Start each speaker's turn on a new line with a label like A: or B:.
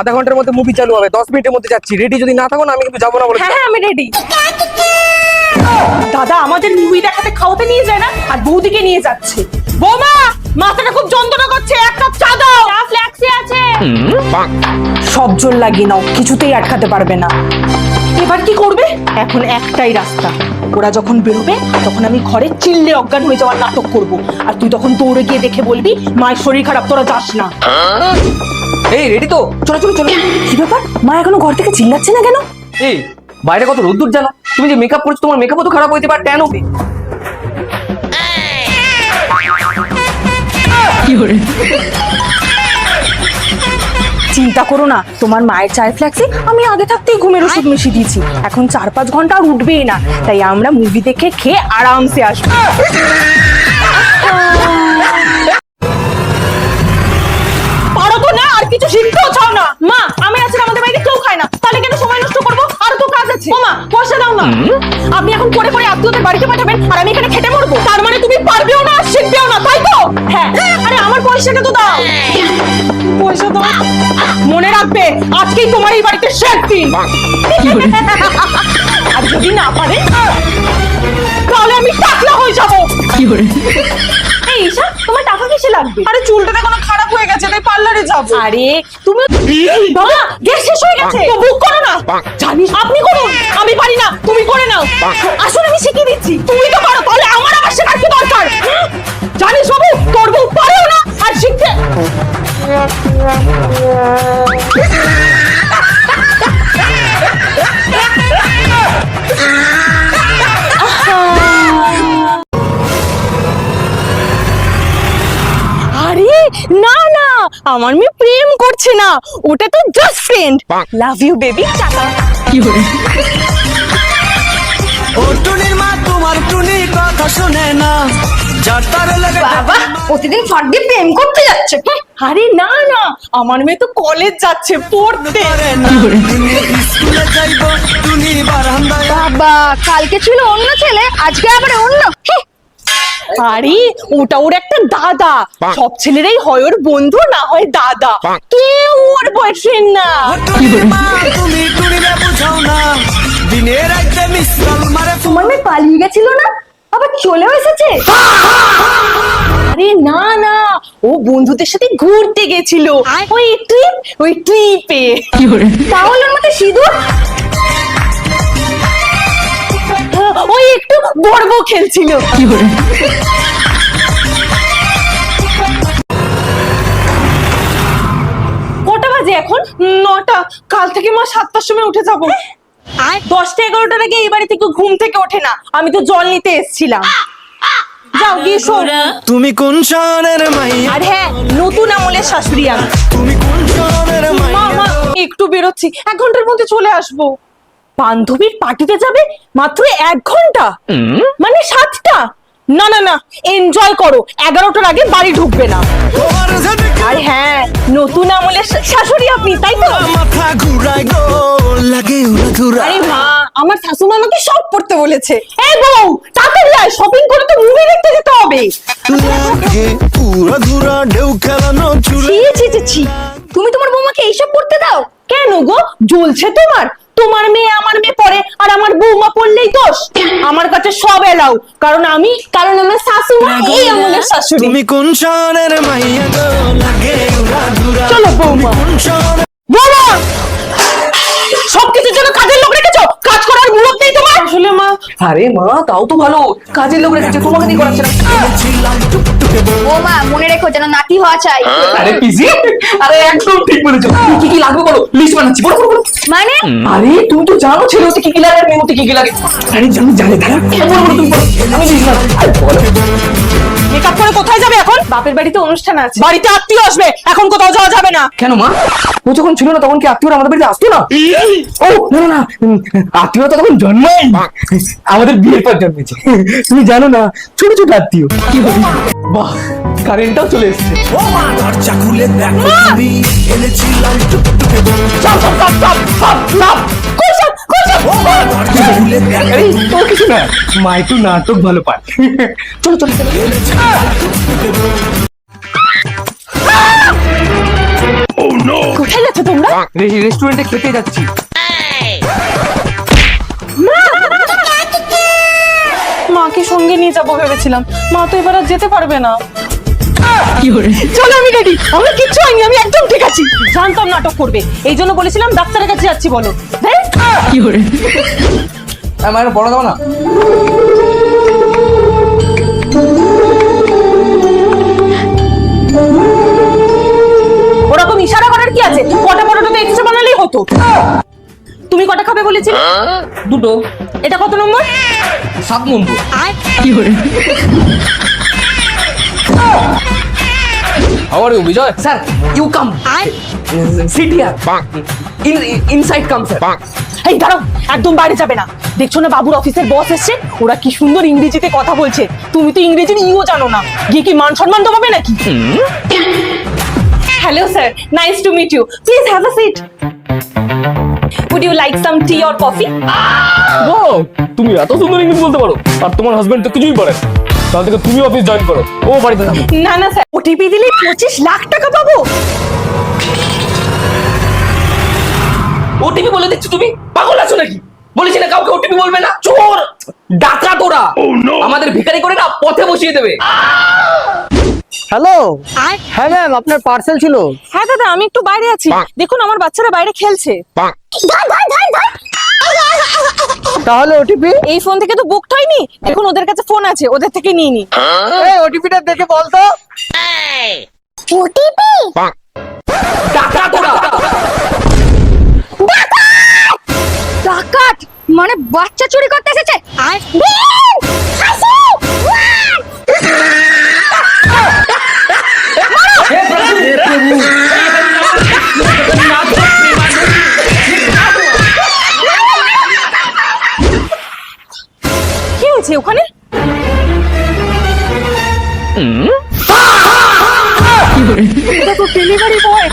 A: আধা ঘন্টার মধ্যে মুভি চালু হবে, 10 মিনিটের মধ্যে যাচ্ছি। রেডি যদি না থাকো না আমি কিন্তু যাবো না বলে।
B: হ্যাঁ হ্যাঁ আমি রেডি। দাদা আমাদের মুভি দেখাতে খাওয়াতে নিয়ে যায় না, আর বৌদিকে নিয়ে যাচ্ছে। বৌমা মাথাটা খুব যন্ত্রণা করছে, এক কাপ চা দাও। চা ফ্ল্যাক্সি আছে। সব জোর লাগিয়ে নাও, কিছুতেই আটকাতে পারবে না। এবার কি করবে? এখন একটাই রাস্তা, ওরা যখন বেরোবে তখন আমি ঘরে চিল্লে অজ্ঞান হয়ে যাওয়ার নাটক করব, আর তুই তখন দৌড়ে গিয়ে দেখে বলবি মায়ের শরীর খারাপ, তোরা যাস না।
A: এই রেডি তো? চলো চলো চলো।
B: কি ব্যাপার, মা এখনো ঘর থেকে চিল্লাচ্ছে না কেন?
A: এই বাইরে কত রোদ্দুর জানো, তুমি যে মেকআপ করছো তোমার মেকআপও তো খারাপ হইতে পারে, কেন?
B: চিন্তা করো না, তোমার মায়ের চায়ের ফ্ল্যাক্সে আমি আগে থাকতেই ঘুমের ওষুধ মিশিয়ে দিয়েছি। এখন 4-5 ঘন্টা আর উঠবেই না, তাই আমরা মুভি দেখে খেয়ে আরামসে আসবো। পারো তো না, আর কিছু শিখতেও চাও না। মা আমি আছি, আমাদের বাড়িতে কেউ খায় না, তাহলে কেন সময় নষ্ট করবো? আর তো কাজ আছে। মা পয়সা দাও না। আপনি এখন করে করে আত্মীয়দের বাড়িতে পাঠাবেন, আর আমি এখানে খেটে মরবো? তার মানে তুমি পারবেও না, শিখবেও না, তাই তো? হ্যাঁ। আরে আমার পয়সাটা তো দাও। পয়সা দাও। মনে রাখবে আজকেই তোমার এই বাড়িতে শেষ দিন। আর যদি না পারে তাহলে আমি টাকলা হয়ে যাবো। এই ঈশা, তোমার টাকা কিসে লাগবে? আরে চুলটা কোনো খারাপ হয়ে গেছে, তাই পার্লারে যাবো। আরে তুমি বাবা গ্যাস শেষ হয়ে গেছে, তো বুক করো না। জানিস আপনি করুন, আমি পারি না, তুমি করে নাও। আসলে আমি শিখিয়ে দিচ্ছি, তুমি তো পারো, তাহলে আমার আবার শেখার কি দরকার? জানিস বাবু তোর বউ পারেও না আর শিখতে। আরে না না, আমার মেয়ে প্রেম করছে না, ওটা তো just friend. Love you baby, tata. কি হলো?
C: ও টুনির মা তোমার টুনি কথা শুনে না, যার তার লাগে
B: বাবা প্রতিদিন ফাঁক দিয়ে প্রেম করতে যাচ্ছে। আরে না না, আমার মেয়ে তো কলেজ যাচ্ছে পড়তে।
C: স্কুলে যাইবো টুনি বারান্দায়।
B: বাবা কালকে ছিল অন্য ছেলে, আজকে আবার অন্য। আরে ওটা ওর একটা দাদা, সব ছেলেরাই হয় ওর বন্ধু, না হয় দাদা, কেউ ওর বয়ফ্রেন্ড না।
C: ও টুনির মা তুমি টুনিরে বুঝাও না, দিনে রাতে মিস কল মারে।
B: তোমার মেয়ে পালিয়ে গেছিল না, আবার চলেও এসেছে? আরে না না, ও বন্ধুদের সাথে ঘুরতে গেছিল, ওই ট্রিপে। তাহলে ওর মধ্যে সিঁদুর? ওই একটু বড় খেলছিল। কটা বাজে এখন? 9টা। কাল থেকে মা 7টার সময় উঠে যাবো। 10টা-11টার আগে এই বাড়ি থেকে ঘুম থেকে ওঠে না। আমি তো জল নিতে এসেছিলাম। যাও গিয়ে শো।
C: তুমি কোন শহরের মাইয়া?
B: আর হ্যাঁ, নতুন আমলের শাশুড়ি আমি।
C: তুমি কোন শহরের
B: মা
C: মাইয়া?
B: একটু বেরোচ্ছি, 1 ঘন্টার মধ্যে চলে আসবো। বান্ধবীর পার্টিতে যাবে মাত্র 1 ঘন্টা, মানে 7টা? না না না, এনজয় করো, 11টার আগে বাড়ি ঢুকবে না।
C: তোমার যদি
B: আর হ্যাঁ, নতুন আমলের শাশুড়ি আপনি, তাই তো?
C: মাথা ঘুরায় গো, লাগে উড়া ধুরা।
B: আরে মা, আমার শাশুমা আমাকে সব পড়তে বলেছে। এই বউ তাড়াতাড়ি আয়, শপিং করে তো মুভি দেখতে যেতে হবে।
C: লাগে উড়া ধুরা ঢেউ খেলানো চুলে।
B: ছি ছি ছি, তুমি তোমার বৌমাকে এইসব পড়তে দাও কেন গো? জ্বলছে তোমার? তোমার মেয়ে আমার মেয়ে পড়ে, আর আমার বৌমা পড়লেই দোষ? আমার কাছে সব এলাও, কারণ আমার শাশুমা এই আমলের শাশুড়ি।
C: তুমি কোন শহরের মাইয়া গো, লাগে উড়া ধুরা।
B: চলো বৌমা।
C: কোন শহরের
B: বৌমা সবকিছুর জন্য কাজের লোক রেখেছো, কাজ করার মুরত নেই তোমার? আসলে মা।
A: আরে মা তাও তো ভালো, কাজের লোক রেখেছে, তোমাকে দিয়ে করাচ্ছে না।
C: ছিলাম টুকটুকে বউ।
D: ও মা মনে রেখো যেন নাতি হওয়া চাই।
A: আরে পিসি, আরে একদম ঠিক বলেছো। কি কি লাগবে বলো, লিস্ট বানাচ্ছি, বলো বলো বলো।
D: মানে
A: আরে তুমি তো জানো ছেলে হতে কি কি লাগে আর মেয়ে হতে কি কি লাগে। আরে জানি জানি দাঁড়া, বলো বলো তুমি বলো, আমি লিস্ট বানাচ্ছি। আরে বলো।
B: মেকআপ করে কোথায় যাবে এখন? বাপের বাড়িতে অনুষ্ঠান আছে, বাড়িতে আত্মীয় আসবে, এখন কোথাও যাওয়া যাবে না।
A: কেন মা, ও যখন ছিল না তখন কি আত্মীয়রা আমাদের বাড়িতে আসতো না? ও না না না, আত্মীয়রা তো তখন জন্মায় আমাদের বিয়ের পর জন্মেছে। তুমি জানো না, ছোট ছোট আত্মীয়। কি বলি, বাহ কারেন্টটাও চলে এসেছে।
C: ও মা দরজা খুলে দেখো তুমি, এনেছিলাম টুকটুকে বউ।
A: চাপ চাপ চাপ চাপ চাপ চাপ।
C: ও মা দরজা খুলে দেখো
A: এই তো কিছু না, মা একটু নাটক ভালো পায়। চলো চলো চলো।
C: টুকটুকে বউ।
B: কোথায় যাচ্ছ তোমরা?
A: রেস্টুরেন্টে খেতে যাচ্ছি।
B: মাকে সঙ্গে নিয়ে যাবো ভেবেছিলাম, মা তো এবার আর যেতে পারবে না। চলো আমি রেডি, আমরা কিচ্ছু হয়নি, আমি একদম ঠিক আছি। জানতাম নাটক করবে, এই জন্য বলেছিলাম ডাক্তারের কাছে যাচ্ছি বলো।
A: মায়ের বড় দাও না।
B: ওরকম ইশারা করার কি আছে? কটা পরোটা তো এক্সট্রা বানালেই হতো। তুমি কটা খাবে বলেছিলে?
A: দুটো।
B: এটা কত নম্বর?
A: 7 নম্বর। How are you, Vijay? Sir, you come. Sit here. Inside come, sir.
B: এই দাঁড়াও, একদম বাইরে যাবে না। দেখছো না বাবুর অফিসের বস এসছে, ওরা কি সুন্দর ইংরেজিতে কথা বলছে। তুমি তো ইংরেজির ইও জানো না, গিয়ে কি মান সম্মান দেবে নাকি? Hello sir, nice to meet you, please have a seat. Would you like some tea or coffee?
A: Wow, তুমি এত সুন্দর ইংলিশ বলতে পারো, আর তোমার হাজবেন্ড তো কিছুই পারে না। তাহলে থেকে তুমি অফিস জয়েন করো, ও বাড়িতে থাকো।
B: না না স্যার, ওটিপি দিলে 25 লাখ টাকা পাবো।
A: ওটিপি বলে দিচ্ছ তুমি? পাগল আছো নাকি? বলেছি না কাউকে ওটিপি বলবে না। চোর ডাকাত ওরা, আমাদের ভিখারি করে না পথে বসিয়ে দেবে।
E: হ্যালো, হ্যাঁ ম্যাম, আপনার পার্সেল ছিল।
B: হ্যাঁ দাদা, আমি একটু বাইরে আছি, দেখুন আমার বাচ্চারা বাইরে খেলছে।
E: তাহলে ওটিপি?
B: এই ফোন থেকে তো বুকড হয়নি, এখন ওদের কাছে ফোন আছে, ওদের থেকে নিয়ে নি।
E: এই ওটিপিটা দেখে বলতো।
D: ওটিপি
A: ডাকাত ওরা।
D: ডাকাত মানে বাচ্চা চুরি করতে এসেছে।
B: কি হয়েছে ওখানে? এটা তো ডেলিভারি বয়।